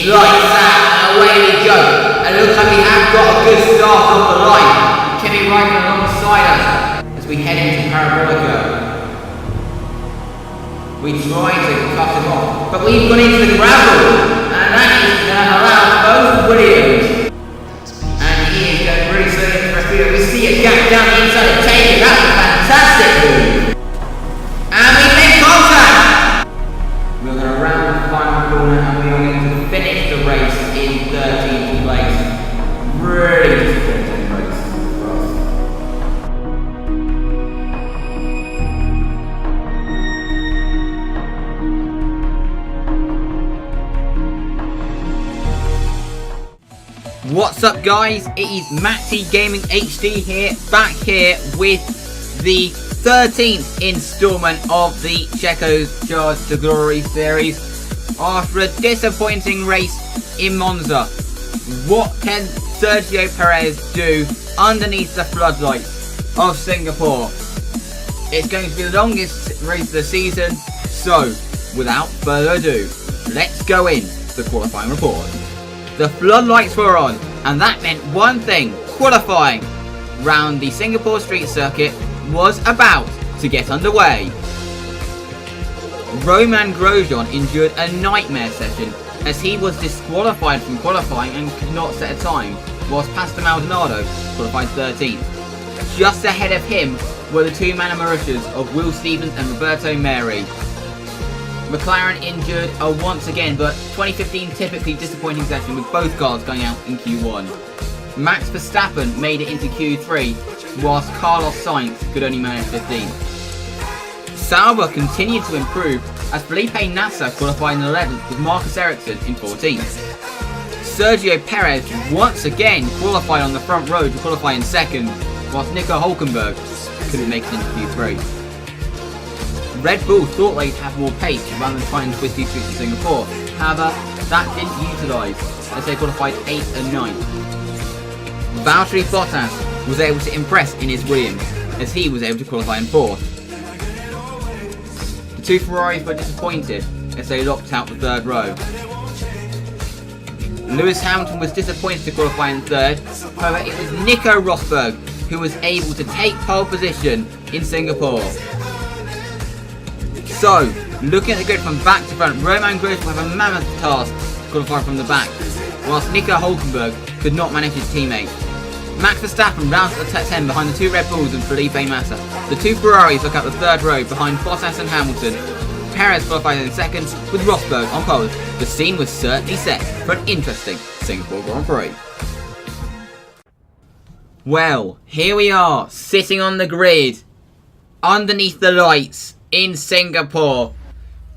It's lights out, and away we go. And it looks like we have got a good start on the line. Kimi riding alongside us as we head into Parabolica. We try to cut him off, but we've gone into the gravel, and that is going to allow both Williams. And he is going really slowly into Rapido. We see a gap down the inside of Checo. That's a fantastic move. And we make contact. We're going to round the final corner, and we are going to finish the race in 13th place. Really disappointing race for us. What's up guys, it is Matty Gaming HD here, back here with the 13th installment of the Checo's Charge to Glory series. After a disappointing race in Monza, what can Sergio Perez do underneath the floodlights of Singapore? It's going to be the longest race of the season, so without further ado, let's go in to the qualifying report. The floodlights were on, and that meant one thing: qualifying round the Singapore street circuit was about to get underway. Romain Grosjean endured a nightmare session as he was disqualified from qualifying and could not set a time, whilst Pastor Maldonado qualified 13th. Just ahead of him were the two Mana Mauritius of Will Stevens and Roberto Meri. McLaren endured a once again but 2015 typically disappointing session with both cars going out in Q1. Max Verstappen made it into Q3 whilst Carlos Sainz could only manage 15th. Sauber continued to improve as Felipe Nasser qualified in 11th with Marcus Ericsson in 14th. Sergio Perez once again qualified on the front row to qualify in 2nd whilst Nico Hülkenberg couldn't make it into Q3. Red Bull thought they'd have more pace rather than trying to twist these streets in Singapore. However, that didn't utilise as they qualified 8th and 9th. Valtteri Bottas was able to impress in his Williams as he was able to qualify in 4th. The two Ferraris were disappointed as they locked out the 3rd row. Lewis Hamilton was disappointed to qualify in 3rd, however it was Nico Rosberg who was able to take pole position in Singapore. So, looking at the grid from back to front, Romain Grosjean will have a mammoth task to qualify from the back, whilst Nico Hülkenberg could not manage his teammate. Max Verstappen rounds at the top 10 behind the two Red Bulls and Felipe Massa. The two Ferraris look out the 3rd row behind Bottas and Hamilton. Perez qualified in 2nd with Rosberg on pole. The scene was certainly set for an interesting Singapore Grand Prix. Well, here we are, sitting on the grid, underneath the lights, in Singapore,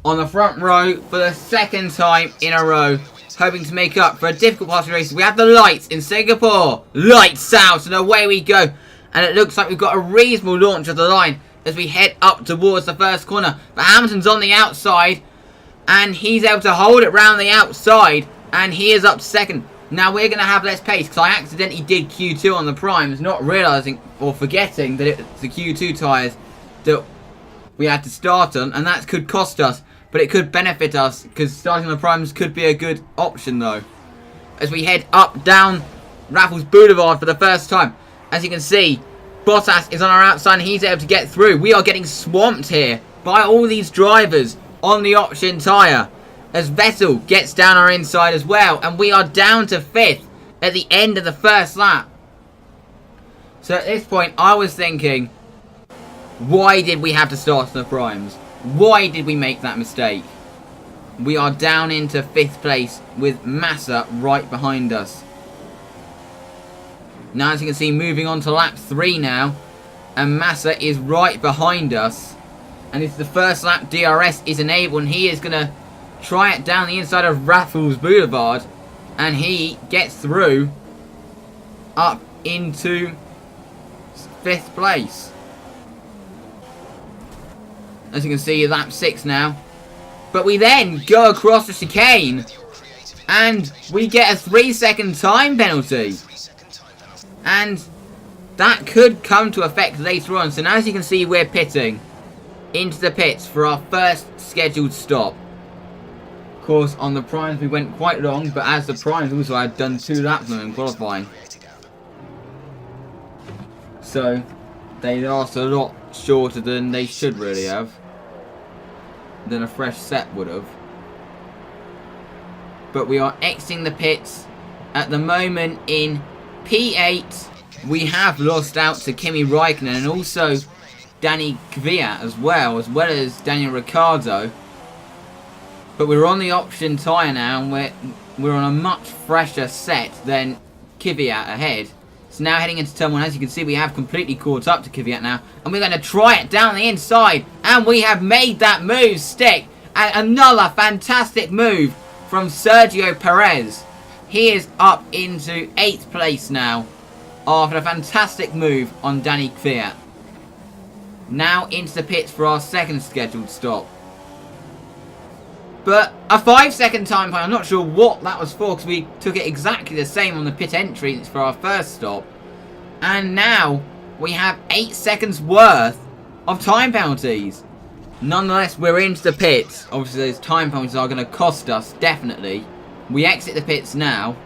on the front row for the 2nd time in a row, hoping to make up for a difficult part of the race. We have the lights in Singapore, lights out, and away we go. And it looks like we've got a reasonable launch of the line as we head up towards the 1st corner. But Hamilton's on the outside, and he's able to hold it round the outside, and he is up to 2nd. Now we're going to have less pace because I accidentally did Q2 on the primes, not realising or forgetting that it's the Q2 tyres that we had to start on, and that could cost us, but it could benefit us because starting on the primes could be a good option though. As we head up down Raffles Boulevard for the first time, as you can see, Bottas is on our outside and he's able to get through. We are getting swamped here by all these drivers on the option tyre as Vettel gets down our inside as well, and we are down to 5th at the end of the 1st lap. So at this point I was thinking, why did we have to start on the primes? Why did we make that mistake? We are down into 5th place with Massa right behind us. Now as you can see, moving on to lap 3 now, and Massa is right behind us, and it's the 1st lap DRS is enabled, and he is going to try it down the inside of Raffles Boulevard, and he gets through up into 5th place. As you can see, lap 6 now. But we then go across the chicane and we get a 3-second time penalty. And that could come to effect later on. So now as you can see, we're pitting into the pits for our first scheduled stop. Of course, on the primes we went quite long, but as the primes also had done 2 laps in qualifying. So, they last a lot shorter than they should really have. Than a fresh set would have. But we are exiting the pits at the moment in P8. We have lost out to Kimi Räikkönen and also Danny Kvyat as well as Daniel Ricciardo. But we're on the option tyre now, and we're on a much fresher set than Kvyat ahead. So now heading into turn 1, as you can see, we have completely caught up to Kvyat now, and we're going to try it down the inside, and we have made that move stick. And another fantastic move from Sergio Perez. He is up into 8th place now after a fantastic move on Danny Kvyat. Now into the pits for our second scheduled stop. But a 5-second time penalty, I'm not sure what that was for, because we took it exactly the same on the pit entry for our first stop. And now we have 8 seconds worth of time penalties. Nonetheless, we're into the pits. Obviously, those time penalties are going to cost us, definitely. We exit the pits now.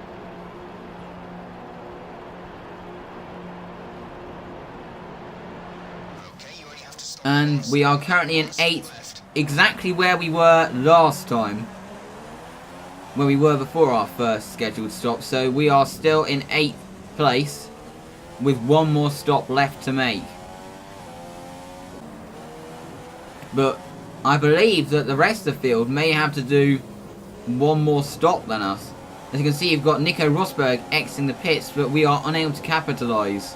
And we are currently in 8th. Exactly where we were last time. Where we were before our first scheduled stop. So we are still in 8th place. With 1 more stop left to make. But I believe that the rest of the field may have to do 1 more stop than us. As you can see, you've got Nico Rosberg exiting the pits, but we are unable to capitalise.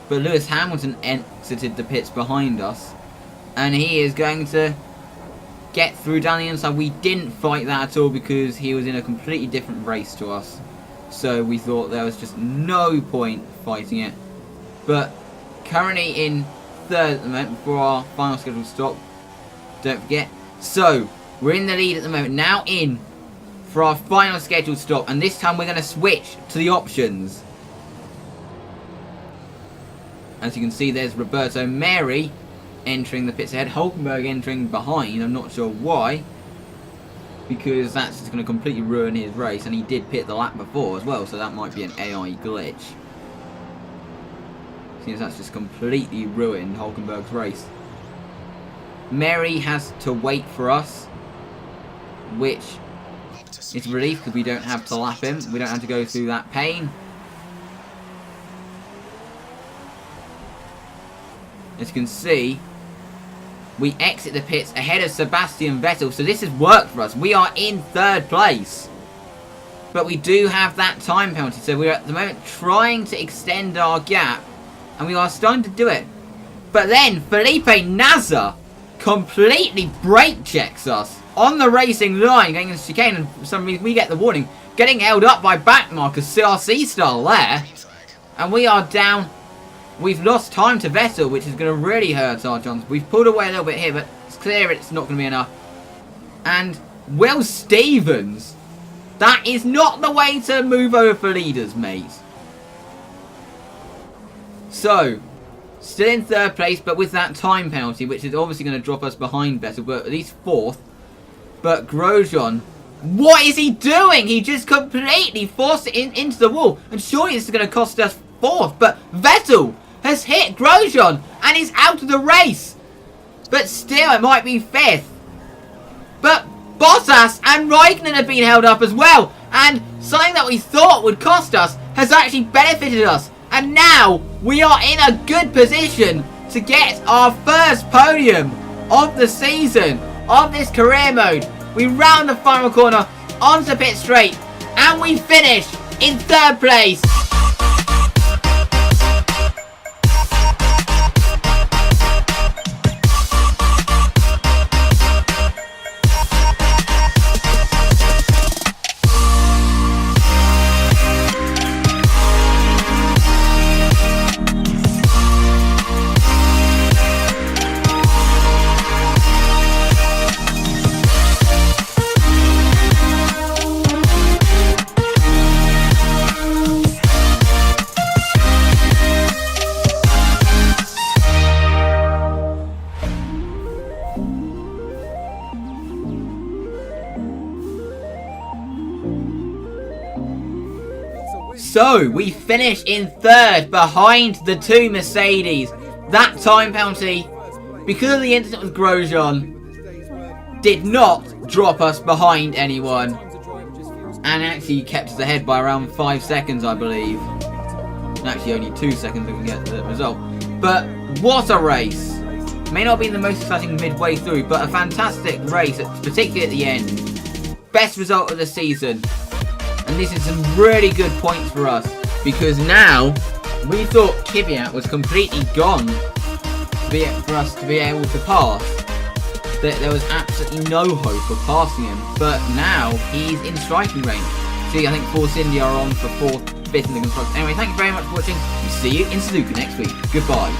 But Lewis Hamilton exited the pits behind us. And he is going to get through down the inside. We didn't fight that at all because he was in a completely different race to us. So we thought there was just no point fighting it. But currently in 3rd at the moment before our final scheduled stop. Don't forget. So, we're in the lead at the moment. Now in for our final scheduled stop. And this time we're going to switch to the options. As you can see, there's Roberto Meri entering the pits ahead. Hulkenberg entering behind. I'm not sure why. Because that's just going to completely ruin his race. And he did pit the lap before as well. So that might be an AI glitch. Since that's just completely ruined Hulkenberg's race. Meri has to wait for us. Which is a relief because we don't have to lap him. We don't have to go through that pain. As you can see, we exit the pits ahead of Sebastian Vettel. So this has worked for us. We are in 3rd place. But we do have that time penalty. So we're at the moment trying to extend our gap. And we are starting to do it. But then Felipe Nasser completely brake checks us on the racing line going into chicane. And for some reason we get the warning. Getting held up by back markers, CRC style there. And we are down. We've lost time to Vettel, which is going to really hurt our chances. We've pulled away a little bit here, but it's clear it's not going to be enough. And Will Stevens. That is not the way to move over for leaders, mate. So, still in 3rd place, but with that time penalty, which is obviously going to drop us behind Vettel, but at least 4th. But Grosjean, what is he doing? He just completely forced it into the wall. And surely this is going to cost us 4th. But Vettel has hit Grosjean and is out of the race. But still, it might be 5th. But Bottas and Raikkonen have been held up as well. And something that we thought would cost us has actually benefited us. And now we are in a good position to get our first podium of the season, of this career mode. We round the final corner onto pit straight and we finish in 3rd place. So, we finish in 3rd behind the 2 Mercedes. That time penalty, because of the incident with Grosjean, did not drop us behind anyone. And actually kept us ahead by around 5 seconds, I believe. Actually, only 2 seconds we can get the result. But what a race! May not be the most exciting midway through, but a fantastic race, particularly at the end. Best result of the season. And this is some really good points for us, because now we thought Kvyat was completely gone for us to be able to pass. There was absolutely no hope of passing him, but now he's in striking range. See, I think Force India are on for 4th, 5th in the construction. Anyway, thank you very much for watching. We see you in Suzuka next week. Goodbye.